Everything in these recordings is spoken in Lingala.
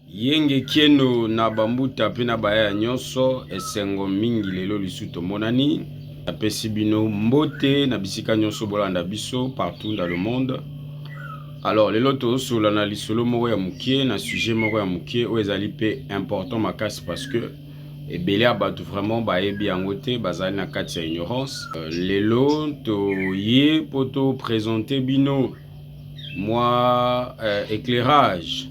Yenge kieno na bambuta pe na baya nyonso esengo mingi lelo lisuto monani apesi bino mbote na bisika nyonso bolanda biso partout dans le monde. Alors lelo tozosola na lisolo moko ya mukie na sujet moko ya mukie oyo ezali pe important makasi parce que ebele ya bato vraiment bayebi yango te bazali na kati ya ignorance. Lelo toye po to présenter bino moi éclairage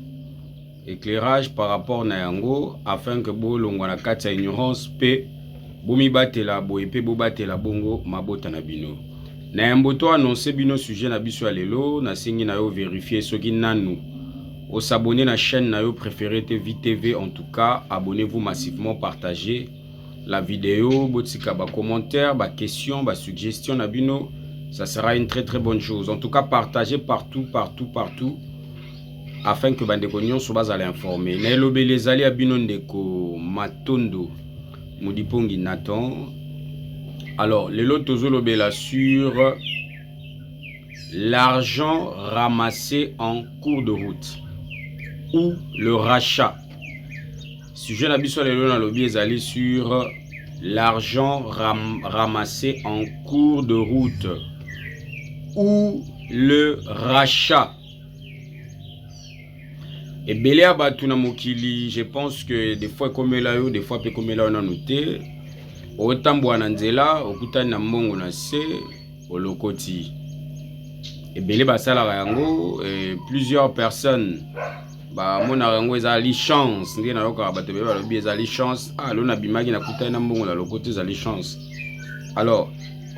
par rapport na yango afin que bolongwa na kati ya ignorance pe bomi batela boye pe bo batela bongo mabota na bino. Na yamboto annoncer bino sujet na biso ya lelo na singi na yo vérifier soki nanu o s'abonner na chaîne na yo préférée TV. En tout cas, abonnez-vous massivement, partagez la vidéo, botika ba commentaire, ba question, ba suggestion na bino, ça sera une très bonne chose. En tout cas, partagez partout afin que bandeko nyonso bazala informé. Na elobe les ali abino ndeko Matondo Mudipongi Nathan. Alors, lelo tozolobela sur l'argent ramassé en cours de route ou le rachat. Sujet na biso lelo na lobi ezali sur l'argent ramassé en cours de route ou le rachat. Et belé abatu na mokili, je pense que des fois comme là yo, des fois pe comme là on a noté. Otambo na nzela, okuta na mbongo na se, olokoti. Et belé basala yango, plusieurs personnes ba mona yango ezali chance, ndenge na yoka bato be balobi ezali chance. Ah lo na bimaki na kuta na mbongo na lokoti ezali chance. Alors,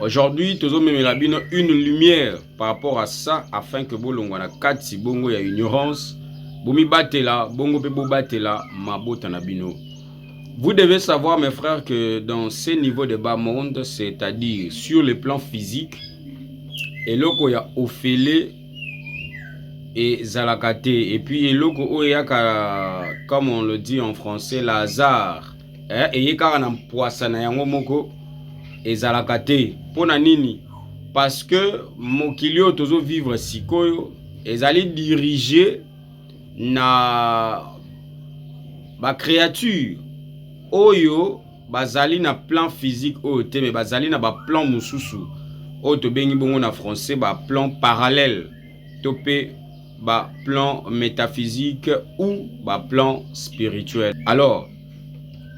aujourd'hui, tozo memela bino une lumière par rapport à ça afin que bolongwa na kati bongo ya ignorance. Bomi batela, bongo pe bo batela, mabota na bino. Vous devez savoir, mes frères, que dans ces niveaux de bas monde, c'est-à-dire sur le plan physique, eloko ya ofele et zalakate, et puis eloko oya comme on le dit en français, lazare, et yekara na poisa na yango moko et zalakate. Pona nini? Parce que mokilio tozo vivre sikoyo, ezali dirigé na ba créature oyo bazali na plan physique oyo te, mais bazali na ba plan mususu oyo to bengi bongo na français ba plan parallèle to pe ba plan métaphysique ou ba plan spirituel. Alors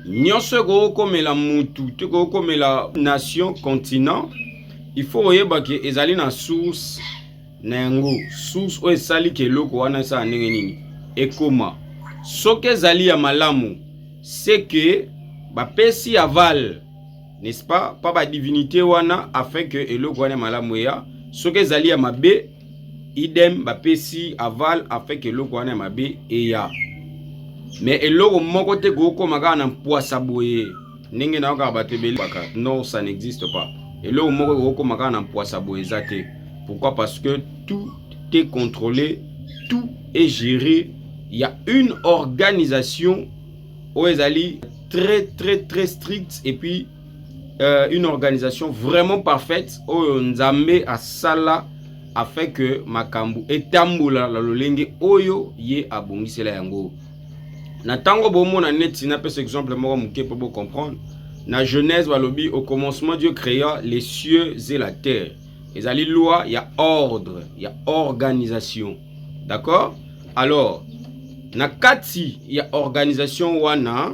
nyonso ko komela mutu to ko komela nation continent, il faut oyeba ke ezali na source na yango, source oyo esali ke eloko wana sa ndenge nini ekoma. Soki ezali ya malamu, c'est que ba pesi aval, n'est-ce pas, pas ba divinité wana afin que eloko wana malamu ya. Soki ezali ya mabe, idem ba pesi aval afin que eloko wana mabe eya. Mais eloko moko te goko maka na poisa boye ndenge na yoka batebeli baka. Non, ça n'existe pas. Eloko moko goko maka na poisa boye zate. Pourquoi? Parce que tout est contrôlé, tout est géré. Il y a une organisation où ezali très stricte et puis une organisation vraiment parfaite où nzambe asala afin que makambu etambola la lolenge oyo ye abongisela yango. Na tango bomo na neti na pese exemple moko muke pour vous comprendre. Na Genèse balobi au commencement Dieu créa les cieux et la terre. Ezali loi, il y a ordre, il y a organisation. D'accord? Alors na kati ya organisation wana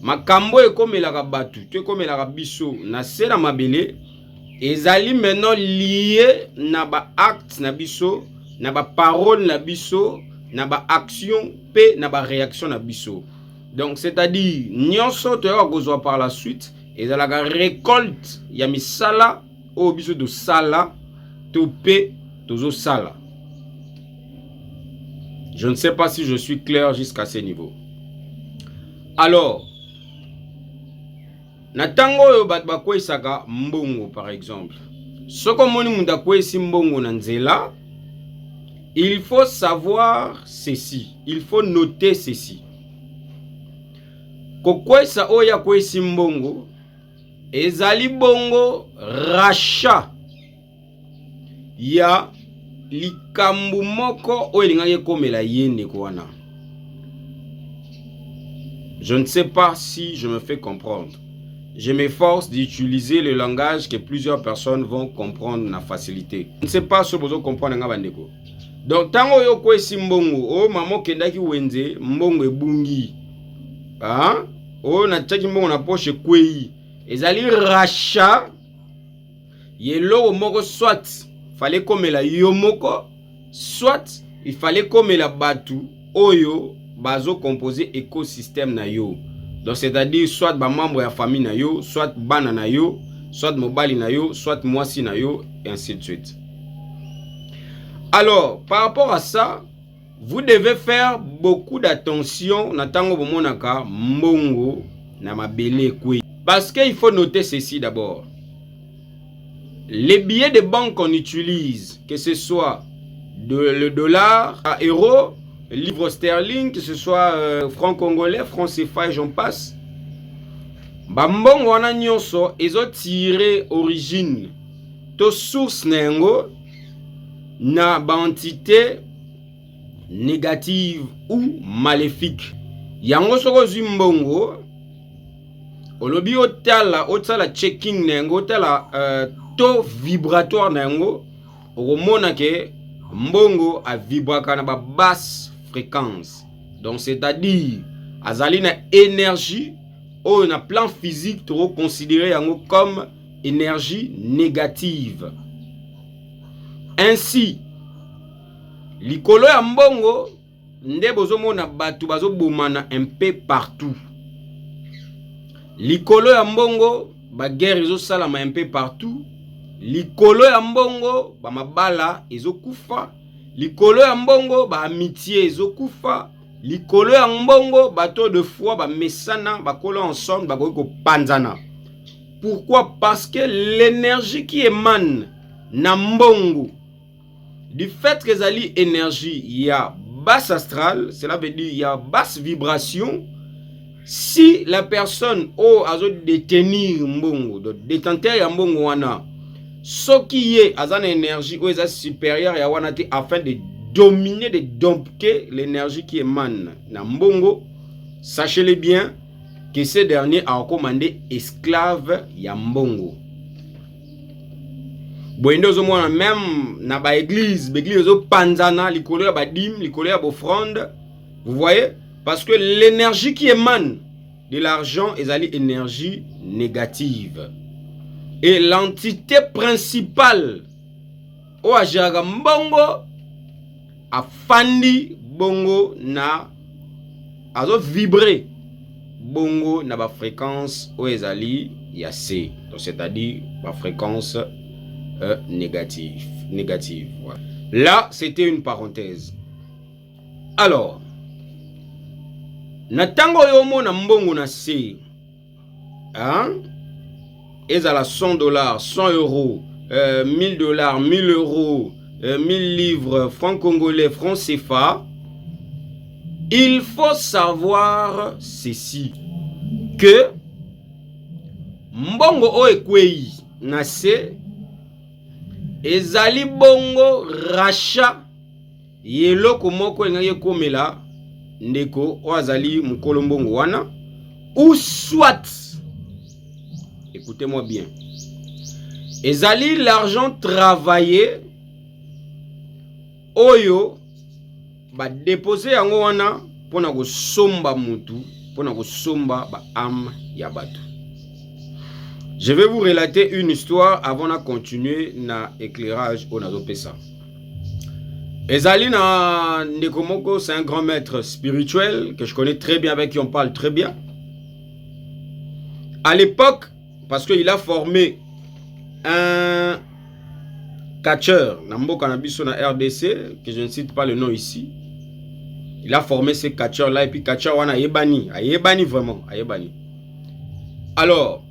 makambo ekomelaka batu to ekomelaka biso na se na mabele ezali maintenant lié na ba acte na biso, na ba parole na biso, na ba action pe na ba réaction na biso. Donc c'est-à-dire nyonso to ya kozwa par la suite ezalaka récolte ya misala o biso do sala to pe tozo sala. Je ne sais pas si je suis clair jusqu'à ce niveau. Alors, na tango yo bat bakwesaka mbongo par exemple. Soko moni munda kwesi mbongo na nzela, il faut savoir ceci, il faut noter ceci. Kokwesa oya kwesi mbongo, ezali bongo rachat ya likambu moko oyo elingaki komela yende ko wana. Je ne sais pas si je me fais comprendre. Je m'efforce d'utiliser le langage que plusieurs personnes vont comprendre na facilité. Je ne sais pas si vous comprenez nga bandeko. Donc tango yo kwesi mbongo o mamo kendaki wenze mbongo ebungi. Ah? O na tchaki mbongo na poche kwei. Ezali rachat yelo moko soit fallait comme la yomoko soit il fallait comme la batu oyo bazo composer écosystème na yo. Donc c'est-à-dire soit ba membre ya famille na yo, soit bana na yo, soit mobali na yo, soit mwasi na yo, et ainsi de suite. Alors, par rapport à ça, vous devez faire beaucoup d'attention na tango bomonaka mbongo na mabele kwe. Parce qu'il faut noter ceci d'abord. Les billets de banque qu'on utilise, que ce soit le dollar à euro, livre sterling, que ce soit franc congolais, franc CFA et j'en passe. Bambong wana nyonso ezo tiré origine to source nengo na ba entité négative ou maléfique. Yango soko zimbongo olobi otala checking nengo otala taux vibratoire nengo okomona ke mbongo a vibraka na ba basse fréquence. Donc c'est-à-dire azali na énergie ou na plan physique to considéré yango comme énergie négative. Ainsi likolo ya mbongo nde bozomona batu bazobomana un peu partout. Likolo ya mbongo ba guerre ezosalama un peu partout. Likolo ya mbongo ba mabala ezokufa. Likolo ya mbongo ba amitié ezokufa. Likolo ya mbongo bateau de foi ba mesana ba kolo ensemble ba ko panzana. Pourquoi? Parce que l'énergie qui émane na mbongo, du fait que zali énergie, il y a basse astrale, cela veut dire il y a basse vibration. Si la personne a détenir mbongo, donc détenteur ya mbongo wana, ce qui est à une énergie ou est supérieure à wana afin de dominer, de dompter l'énergie qui émane na mbongo, sachez-le bien que ce dernier a recommandé esclave ya mbongo. Boendo zo mona même na ba église zo panzana likolo ya ba dim, likolo ya bofrande. Vous voyez? Parce que l'énergie qui émane de l'argent est une énergie négative. Et l'entité principale au ajaga mbongo a fandi bongo na azo vibrer bongo na ba fréquence au ezali ya C. Donc c'est-à-dire ba fréquence négative. Voilà. Là, c'était une parenthèse. Alors, natango yomo na mbongo na C, hein? Ezala 100 $, 100 €, 1000 $, 1000 €, 1000 livres, francs congolais, francs CFA. Il faut savoir ceci, que mbongo o ekwei na C ezali bongo rachat yeloko moko engaki komela ndeko o azali mukolo mbongo wana, ou soit, écoutez-moi bien, ezali l'argent travaillé oyo ba déposer yango wana pona ko somba mutu, pona ko somba ba âme ya batu. Je vais vous relater une histoire avant de continuer na éclairage au nazo pesa. Ezali na Nekomoko, c'est un grand maître spirituel que je connais très bien, avec qui on parle très bien. À l'époque, parce qu'il a formé un catcheur, Nambo Kanabiso na RDC, que je ne cite pas le nom ici. Il a formé ces catcheurs-là, et puis catcheur wana ayebani vraiment, ayebani. Alors,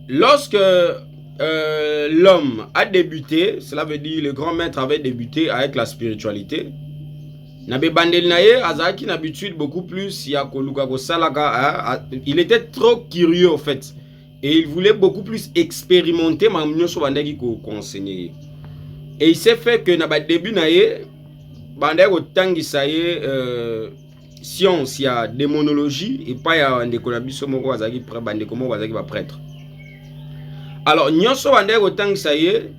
lorsque l'homme a débuté, cela veut dire le grand maître avait débuté avec la spiritualité. N'habitude beaucoup plus, il était trop curieux en fait. Et il voulait beaucoup plus expérimenter. Et il s'est fait que na début science, il y a démonologie, et pas il y a un déconabiso moko azaki bandeko moko azaki ba prêtre. Alors, nyonso bandeko autant ça y est,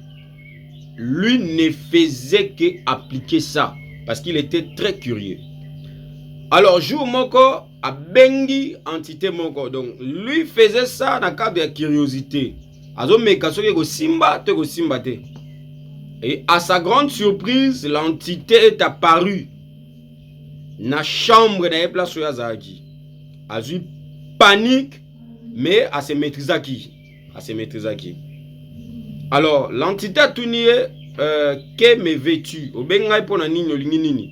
lui ne faisait que appliquer ça, parce qu'il était très curieux. Alors, jour moko a bengi entité moko, donc lui faisait ça dans le cadre de la curiosité. Azo meka soki ko simba te ko simba te. Et à sa grande surprise, l'entité est apparue na chambre na place où yazaki. Azu panique, mais à se maîtriser qui. Alors, l'entité a tout nié que me vêtu. Au bengai pour na nini olingi nini.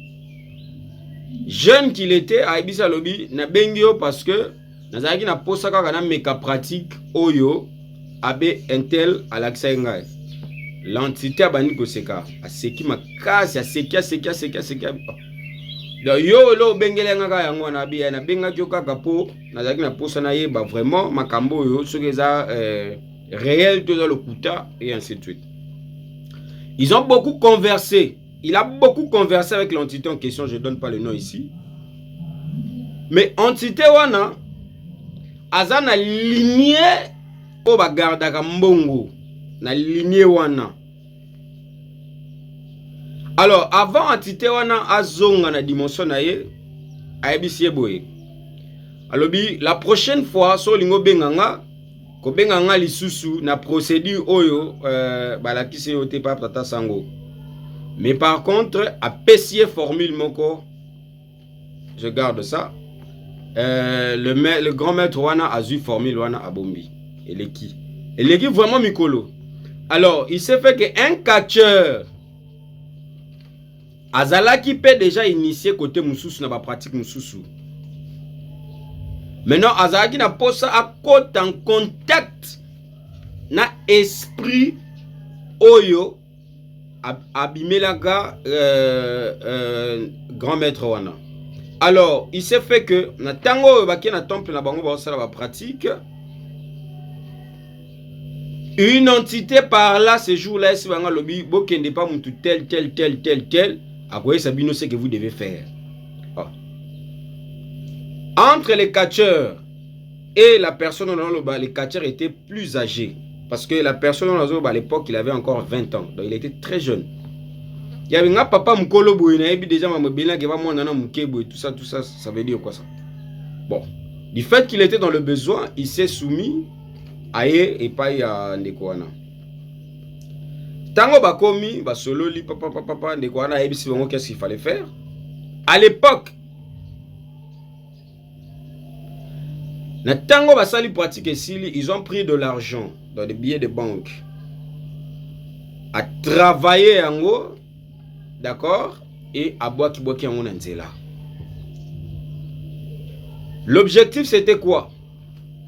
Jeune qu'il était, a ebisa lobi na bengio parce que nazaki na posaka kana meka pratique oyo abe intel à l'accès ngai. L'entité a bani koseka. A seki makasi, a seki. Donc yo lo bengele ngaka yango na bi na benga joka kapo nazaki na posa na ye ba vraiment makambo yo soki eza réel tout dans le kuta et ainsi de suite. Ils ont beaucoup conversé. Il a beaucoup conversé avec l'entité en question, je ne donne pas le nom ici. Mais entité wana aza na lignée o ba gardaka mbongo na lignée wana. Alors avant entité wana azonga na dimension na ye ayebisi boye. Alobi la prochaine fois so lingo benganga ko benganga lisusu na procédure oyo balakisi yo te pa tata sango. Mais par contre, à pessier formule moko, je garde ça. Le grand maître wana a eu formule wana à Bombi. Et l'équipe vraiment mikolo. Alors, il s'est fait qu'un catcheur Azala qui peut déjà initier côté Moussous na ba pratique Moussous. Maintenant, Azala qui n'a pas ça à côté en contact na esprit oyo Abimelaga grand maître wana. Alors, il s'est fait que na tango baki na temple na bango ba sala ba pratique. Une entité par là ce jour-là si banga lobi bokende pas mutu tel akoye sabino ce que vous devez faire. Oh. Entre les catcheurs et la personne dans le bas, les catcheurs étaient plus âgés. Parce que la personne à l'époque, il avait encore 20 ans. Donc il était très jeune. Il y avait un papa mkolo boy na ebi déjà mamobela qui va monter na mukebo et tout ça ça veut dire quoi ça? Bon, du fait qu'il était dans le besoin, il s'est soumis à et pas à ndekwana. Tango bakomi ba solo li papa ndekwana ebi si bongo qu'est-ce qu'il fallait faire? À l'époque na tango basali pratique esili, ils ont pris de l'argent dans des billets de banque à travailler en haut, d'accord, et à boire qui en nzela. L'objectif c'était quoi?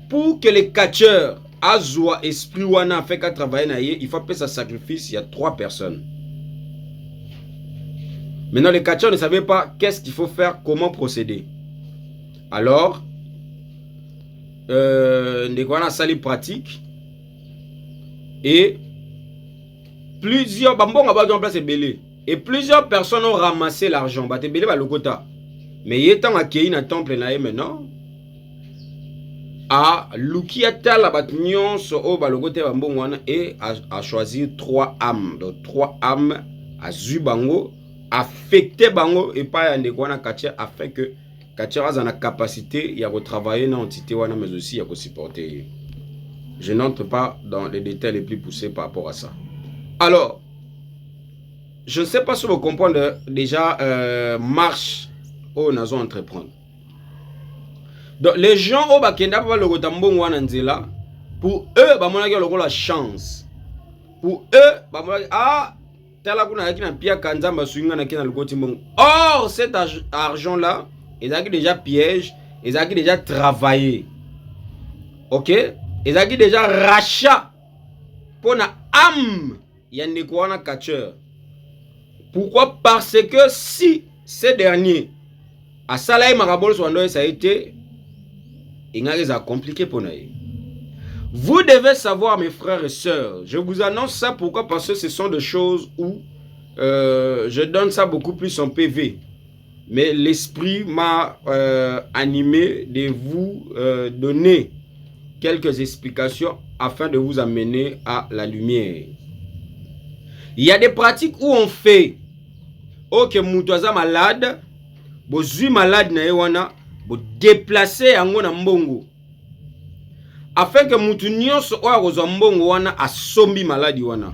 Pour que les catcheurs azwa esprit wana fait qu'à travailler na ye, il faut payer sa sacrifice, il y a 3 personnes. Maintenant les catcheurs ne savaient pas qu'est-ce qu'il faut faire, comment procéder. Alors ndekwana sali pratique et plusieurs bambonga ba en place belé et plusieurs personnes ont ramassé l'argent ba te belé ba lokota mais yetant akei na temple na ye maintenant a luki atala bat nyonso o ba lokota bambonga wana et a choisir 3 âmes, donc 3 âmes a zu bango affecté bango et pas ya ndekwana katia afin que Kachara a la capacité il y a retravailler dans l'entité mais aussi il y a supporter. Je n'entre pas dans les détails les plus poussés par rapport à ça. Alors, je ne sais pas si vous comprenez déjà marche au nazo entreprendre. Donc les gens au bakenda pas le rotambo wananzela pour eux ba mona ke la chance. Pour eux ba mona ah tala kuna yakina pia kanzamba swinga na kina lokoti mbongo. Or cet argent là ils ont déjà piège, ils ont déjà travaillé. Ok? Ils ont déjà rachat pour na âme. Il y a des quoi catcheur. Pourquoi? Parce que si ces derniers à Salaï Marabol Swando ça a été il a compliqué pour nous. Vous devez savoir mes frères et sœurs, je vous annonce ça pourquoi? Parce que ce sont des choses où je donne ça beaucoup plus en PV. mais l'esprit m'a animé de vous donner quelques explications afin de vous amener à la lumière. Il y a des pratiques où on fait ok mutoza malade, bozui malade na ewana, bo déplacer yango na mbongo afin que mutu nyonso oya kozwa mbongo wana asombi maladi wana.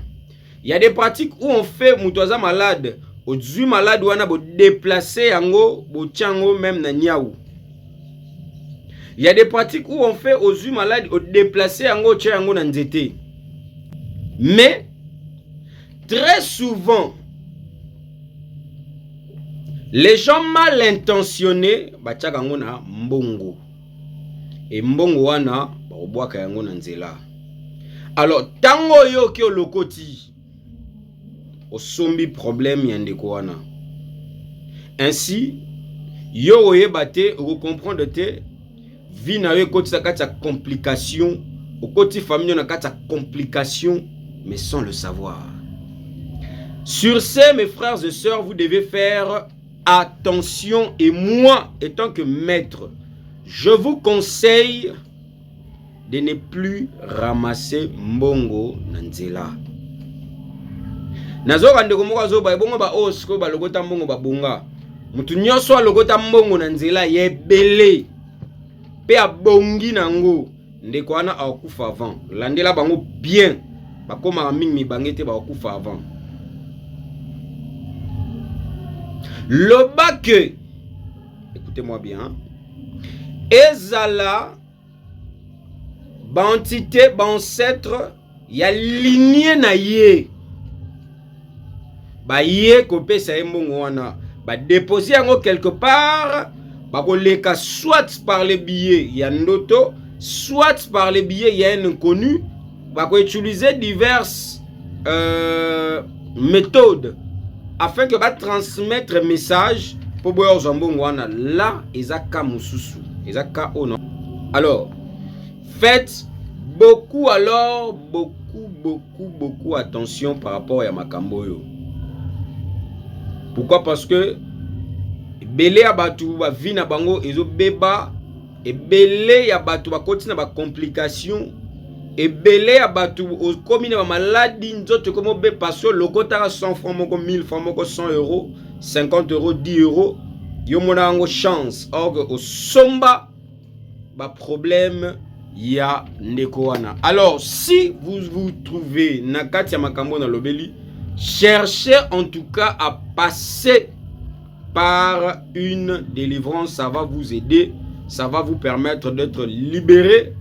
Il y a des pratiques où on fait mutoza malade, bozui malade wana bo déplacer yango, bo tiango même na niaou. Il y a des pratiques où on fait aux yeux malades, au déplacer yango tia yango na nzete. Mais très souvent, les gens mal intentionnés batiaka yango na mbongo. Et mbongo wana bakobwaka yango na nzela. Alors tango yo ki olokoti osombi problème ya ndeko wana. Ainsi yo oyeba te comprendre te vie na yo koti sakati complication, au koti famille na kati complication mais sans le savoir. Sur ce, mes frères et sœurs, vous devez faire attention, et moi, étant que maître, je vous conseille de ne plus ramasser mbongo na nzela. Nazoka ndeko moko azoba bongo ba osko ba logota mbongo ba bonga. Mutu nyonso alogota mbongo na nzela yebele. Pe abongi nango ndeko wana akufa avant. Landela bango bien. Bakoma mingi mibangete ba akufa avant. Loba que, écoutez-moi bien, ezala ba entité, ba ancêtre, ya lignée na ye. Ba ye kopesa mbongo wana, ba déposer yango quelque part, ba koleka soit par les billets ya ndoto, soit par les billets ya un inconnu, ba ko utiliser diverses méthodes afin que va transmettre message pour boire zambongo wana. Là ezaka mususu, ezaka ono. Alors faites beaucoup, alors beaucoup attention par rapport à makambo yo. Pourquoi? Parce que belé ya batu ba vie na bango ezo beba, et belé ya batu ba continue ba complication, et belé ya batu o komine ba maladie nzoto komo be passion lokota 100 francs moko 1000 francs moko 100 euros 50 euros 10 euros yo mona ngo chance. Or au somba ba problème ya ndeko wana. Alors si vous vous trouvez na kati ya makambo na lobeli, cherchez en tout cas à passer par une délivrance, ça va vous aider, ça va vous permettre d'être libéré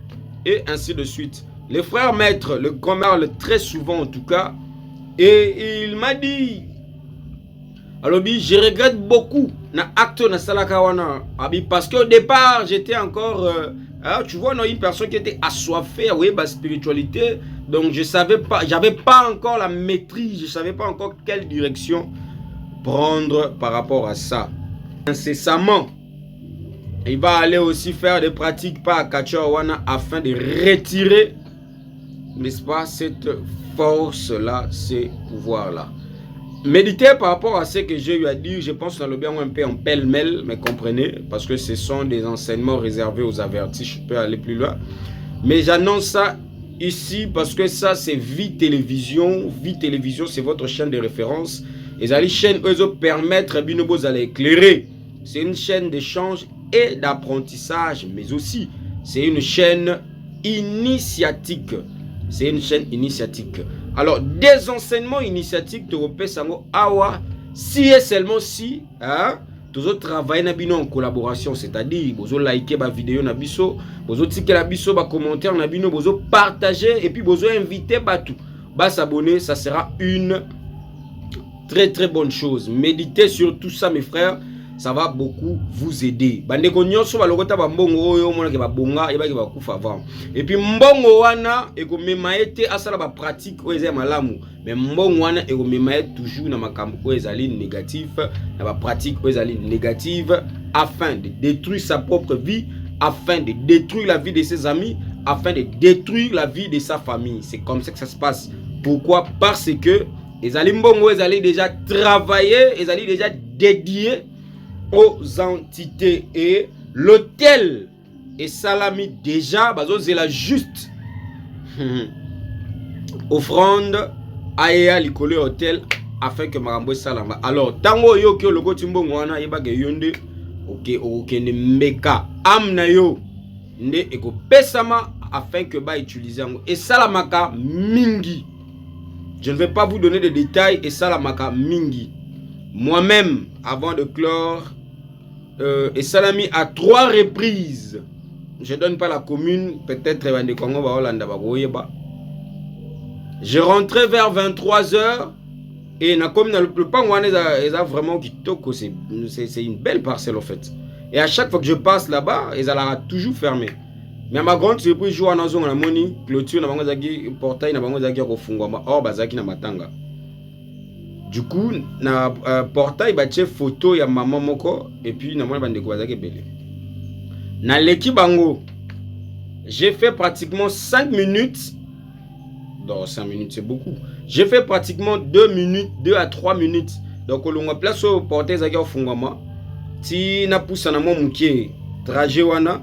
et ainsi de suite. Les frères maîtres le commerce très souvent en tout cas, et il m'a dit, alors je regrette beaucoup na acte na salaka wana parce qu'au départ j'étais encore tu vois, une personne qui était assoiffée, oui, bah, spiritualité. Donc je savais pas, j'avais pas encore la maîtrise, je savais pas encore quelle direction prendre par rapport à ça. Incessamment, il va aller aussi faire des pratiques par Kachawana afin de retirer, n'est-ce pas, cette force-là, ces pouvoirs-là. Méditez par rapport à ce que je lui ai dit, je pense dans le bien un peu en pêle-mêle, mais comprenez, parce que ce sont des enseignements réservés aux avertis, je peux aller plus loin. Mais j'annonce ça ici parce que ça c'est Vie Télévision. Vie Télévision, c'est votre chaîne de référence. Et la chaîne eux permettre Binobo à éclairer. C'est une chaîne d'échange et d'apprentissage, mais aussi c'est une chaîne initiatique. C'est une chaîne initiatique. Alors, des enseignements initiatiques te repèsent awa si et seulement si tous travailler na bino en collaboration, c'est-à-dire bozo liker ba vidéo na biso, bozo tiker la biso ba commentaire na bino, bozo partager et puis bozo inviter batou ba s'abonner, ça sera une très bonne chose. Méditez sur tout ça mes frères, ça va beaucoup vous aider. Bande ko nyonso ba lokota ba mbongo oyo mona ke ba bonga e ba ke ba kufa avant. Et puis mbongo wana e ko memaete asala ba pratique o ezema malamu. Mais mbongo wana e ko memaete toujours na makambo ko ezali négatif, na ba pratique ko ezali négative afin de détruire sa propre vie, afin de détruire la vie de ses amis, afin de détruire la vie de sa famille. C'est comme ça que ça se passe. Pourquoi? Parce que ezali mbongo ezali déjà travaillé, ezali déjà dédié aux entités et l'hôtel et salami déjà c'est la juste offrande aya likolo hôtel afin que marambo salama. Alors tango yo ki logo timbongo wana yeba ke yonde OK ne mbeka amna yo nde eko pesama afin que ba utiliser ngo et salamaka mingi. Je ne vais pas vous donner de détails et salamaka mingi. Moi-même avant de clore et salami à 3 reprises. Je donne pas la commune, peut-être Bande Congo ba Hollanda ba goyeba. Je rentrais vers 23h et na comme dans le plan eza vraiment kitoko, c'est une belle parcelle en fait. Et à chaque fois que je passe là-bas, ils allaient toujours fermé. Mais à ma grande surprise, je vois dans la moni clôture na bango zaki portail na bango zaki ko fungwa or bazaki na matanga. Du coup, na portail ba che photo ya maman moko et puis na mona bande ko bazaki belé. Na leki bango, j'ai fait pratiquement 5 minutes. Dans 5 minutes, c'est beaucoup. J'ai fait pratiquement 2 minutes, 2 à 3 minutes. Donc, on a place au portail zaki au fungama. Si na poussa na mon mouké trajet wana,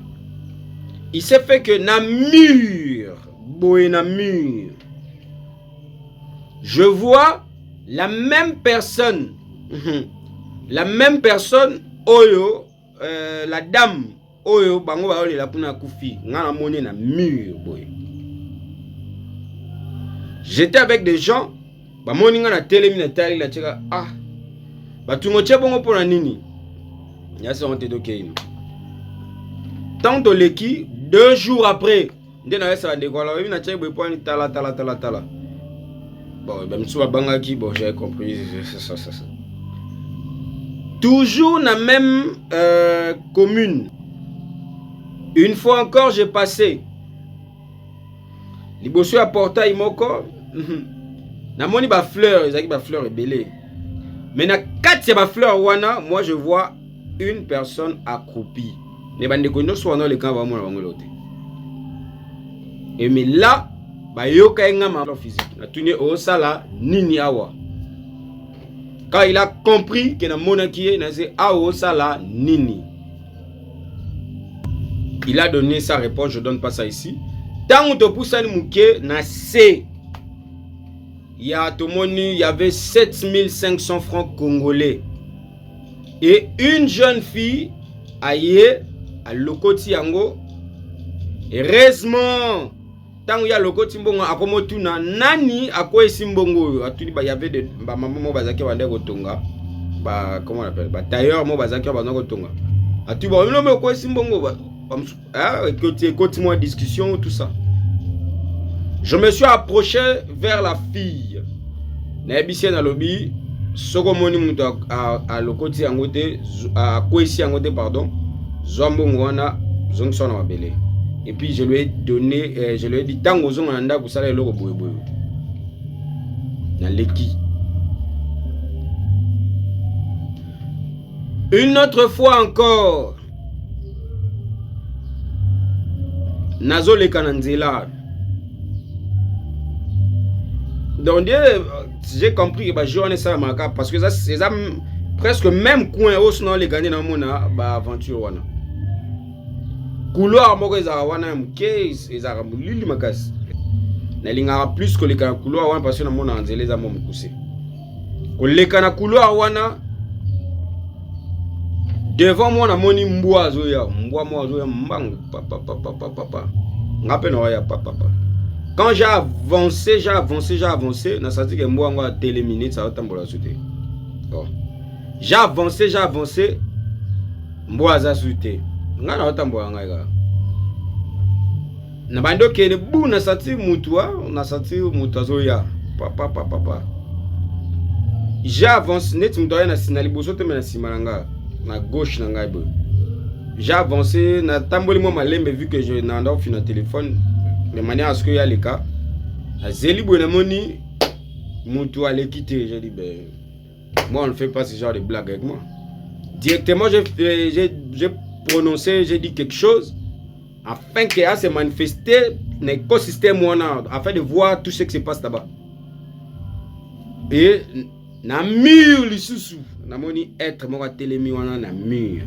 il s'est fait que na mur, boé na mur, je vois la même personne, oyo, la dame, oyo, bango ba la puna koufi, ngana moné na mur, boy. J'étais avec des gens, ba moni ngana télé na tali la tcheka, ah, ba tungoche bongo pona nini, yasa on te dokeino. Tant de l'équipe, 2 jours après, ndé na yasa de quoi na tcheka boy poni tala. Bon, même si bangaki, bon, j'ai compris ça. Toujours dans la même commune. Une fois encore, j'ai passé. Les bossu à portail moko. Na moni ba fleur, ezaki ba fleur ebelé. Mais na 4 ba fleur wana, moi je vois une personne accroupie. Ne bande ko nyoso wana le kan ba mona bango lote. Et mais là, ba yoka ngama physique. Na tuni o sala nini awa. Quand il a compris que na monaki na se awo sala nini. Il a donné sa réponse, je donne pas ça ici. Tant to poussani mouké na C. Il y avait 7500 francs congolais. Et une jeune fille aïe à Lokoti Yango. Heureusement, tant qu'il y a Lokoti Mbongo akomotuna nani akoe simbongo atuni ba y avait de ba maman mo bazaki bande kotonga. Ba comment on appelle? Ba tailleur mo bazaki bande kotonga. Atu ba no me koe simbongo ba. Continue la discussion, tout ça. Je me suis approché vers la fille. Nabissé dans le lobby. Sogomoni muto à lokoti angote à koisi angote pardon. Zombongwana zongsona wabele. Et puis je lui ai donné, je lui ai dit tango zonanda kusala eloko boye boye. Na leki. Une autre fois encore. Nazo le kananzela. Donc j'ai compris que je ne sais pas parce que ça c'est presque même coin où sinon les gagner dans mon aventure wana. Couloir moko za wana mke ezara mulili makasi. Na linga plus que les couloir wana parce que na mona anzela za mo mukuse. Ko leka na couloir wana devant moi na moni mbwa zoya mbangu papa. Ngape no ya papa. Quand j'ai avancé, na senti que mbwa ngo a téléminé ça otambola sauter. Bon. J'ai avancé, mbwa za sauter. Nga na otambola nga. Na bando ke ne bu na senti mutu zoya papa. J'ai avancé net mdoya na sinali bosote me na simalanga. Na gauche na ngai bo. J'ai avancé na tamboli mo malembe vu que je n'andorf sur le téléphone de manière à ce que y a les cas. Azeli bonamoni mutu allait quitter, j'ai dit ben moi on ne fait pas ce genre de blague avec moi. Directement j'ai prononcé, j'ai dit quelque chose afin que se manifester l'écosystème afin de voir tout ce qui se passe là-bas. Et na mur lisusu namoni être moko telemi wana na mur.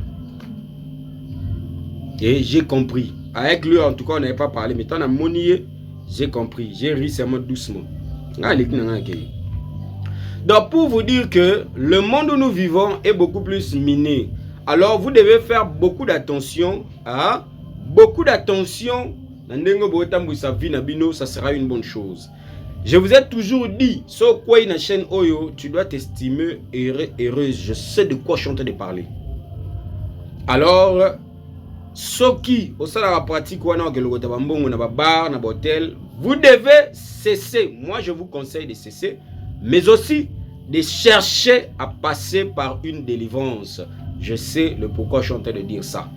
Et j'ai compris. Avec lui, en tout cas, on n'avait pas parlé. Mais tant monier, j'ai compris. J'ai ri seulement doucement. Donc, pour vous dire que le monde où nous vivons est beaucoup plus miné. Alors, vous devez faire beaucoup d'attention. Hein? Beaucoup d'attention. Ça sera une bonne chose. Je vous ai toujours dit, sur quoi une chaîne Oyo, tu dois t'estimer heureuse. Je sais de quoi je suis en train de parler. Alors, ceux qui, au sein de la pratique, vous devez cesser. Moi, je vous conseille de cesser, mais aussi de chercher à passer par une délivrance. Je sais le pourquoi je suis en train de dire ça.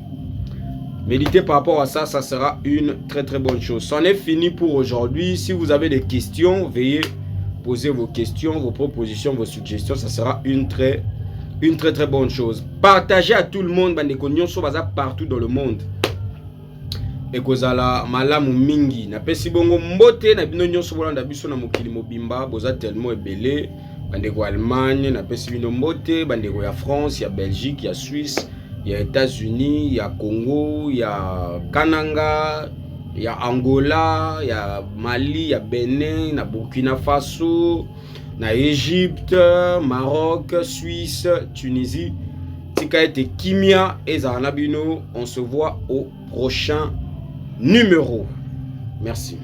Méditez par rapport à ça, ça sera une très très bonne chose. C'en est fini pour aujourd'hui. Si vous avez des questions, veuillez poser vos questions, vos propositions, vos suggestions. Ça sera une très bonne chose. Partagez à tout le monde, partout dans le monde. Et kozala malamu mingi. Na pesi bongo mbote na bino nyonso bolanda biso na mokili mobimba, boza tellement ebele. Bandeko Allemagne, na pesi bino mbote, bandeko ya France, ya Belgique, ya Suisse, ya États-Unis, ya Congo, ya Kananga, ya Angola, ya Mali, ya Benin, na Burkina Faso, na Égypte, Maroc, Suisse, Tunisie. Tika ete Kimia et Zaranabino. On se voit au prochain numéro. Merci.